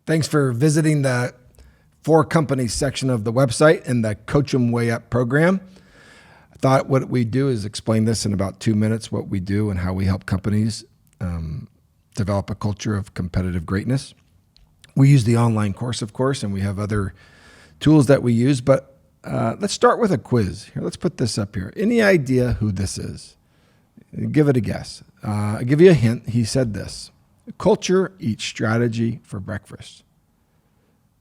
Thanks for visiting the For Companies section of the website and the Coach 'em Way Up program. I thought what we do is explain this in about 2 minutes, what we do and how we help companies develop a culture of competitive greatness. We use the online course, of course, and we have other tools that we use, but let's start with a quiz. Here, let's put this up here. Any idea who this is? Give it a guess. I'll give you a hint. He said this: culture eats strategy for breakfast.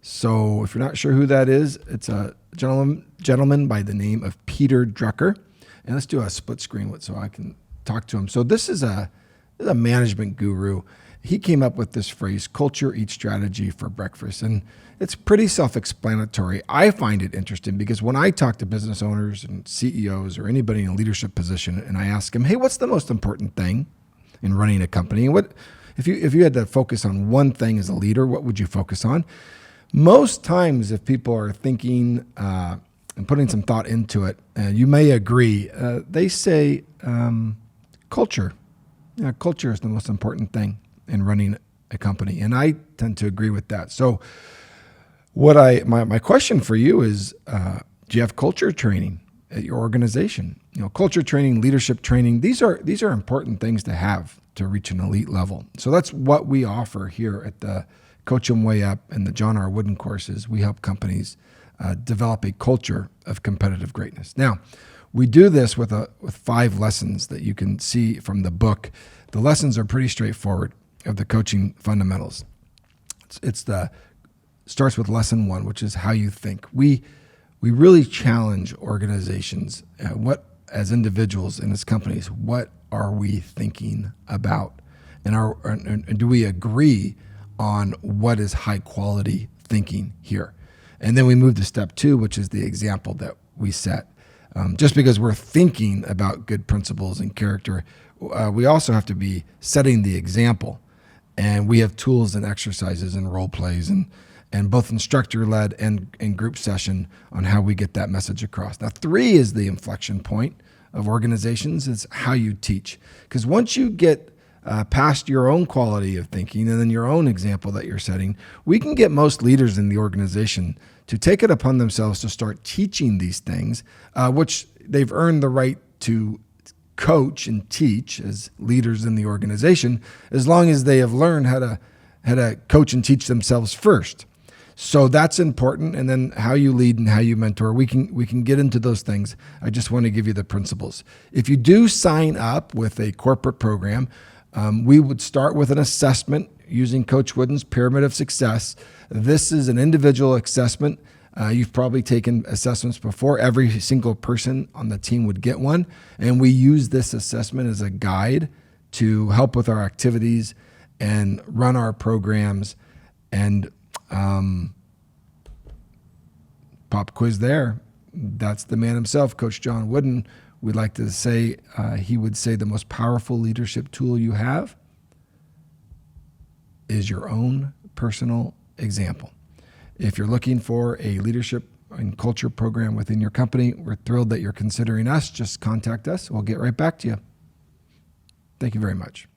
So if you're not sure who that is, it's a gentleman by the name of Peter Drucker. And let's do a split screen so I can talk to him. So this is a management guru. He came up with this phrase, culture eats strategy for breakfast. And it's pretty self-explanatory. I find it interesting because when I talk to business owners and CEOs or anybody in a leadership position, and I ask them, hey, what's the most important thing in running a company? And what if you had to focus on one thing as a leader, what would you focus on? Most times, if people are thinking and putting some thought into it, you may agree, they say culture. Yeah, culture is the most important thing in running a company. And I tend to agree with that. So my question for you is, do you have culture training at your organization? You know, culture training, leadership training, these are important things to have to reach an elite level. So that's what we offer here at the Coach 'em Way Up and the John R. Wooden courses. We help companies develop a culture of competitive greatness. Now, we do this with 5 lessons that you can see from the book. The lessons are pretty straightforward of the coaching fundamentals. It starts with lesson 1, which is how you think. We really challenge organizations. What as individuals and as companies, what are we thinking about? And do we agree on what is high quality thinking here? And then we move to step 2, which is the example that we set. Just because we're thinking about good principles and character, we also have to be setting the example. And we have tools and exercises and role plays and both instructor-led and group session on how we get that message across. Now, 3 is the inflection point of organizations. It's how you teach. Because once you get past your own quality of thinking and then your own example that you're setting, we can get most leaders in the organization to take it upon themselves to start teaching these things, which they've earned the right to coach and teach as leaders in the organization, as long as they have learned how to coach and teach themselves first. So that's important. And then how you lead and how you mentor, we can get into those things. I just want to give you the principles. If you do sign up with a corporate program, we would start with an assessment using Coach Wooden's Pyramid of Success. This is an individual assessment. You've probably taken assessments before. Every single person on the team would get one. And we use this assessment as a guide to help with our activities and run our programs. And pop quiz there. That's the man himself, Coach John Wooden. We'd like to say, he would say the most powerful leadership tool you have is your own personal example. If you're looking for a leadership and culture program within your company, we're thrilled that you're considering us. Just contact us. We'll get right back to you. Thank you very much.